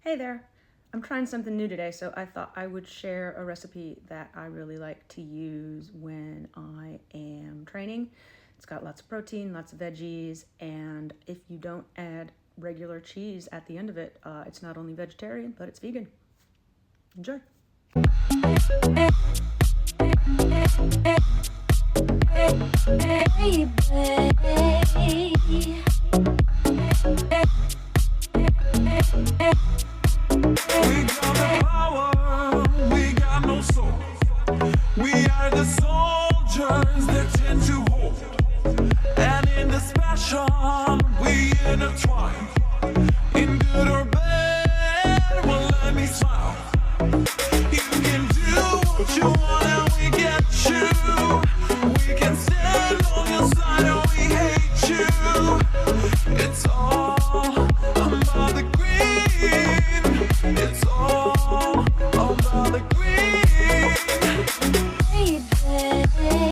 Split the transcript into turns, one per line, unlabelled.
Hey there! I'm trying something new today, so I thought I would share a recipe that I really like to use when I am training. It's got lots of protein, lots of veggies, and if you don't add regular cheese at the end of it, it's not only vegetarian, but it's vegan. Enjoy! Hey, baby.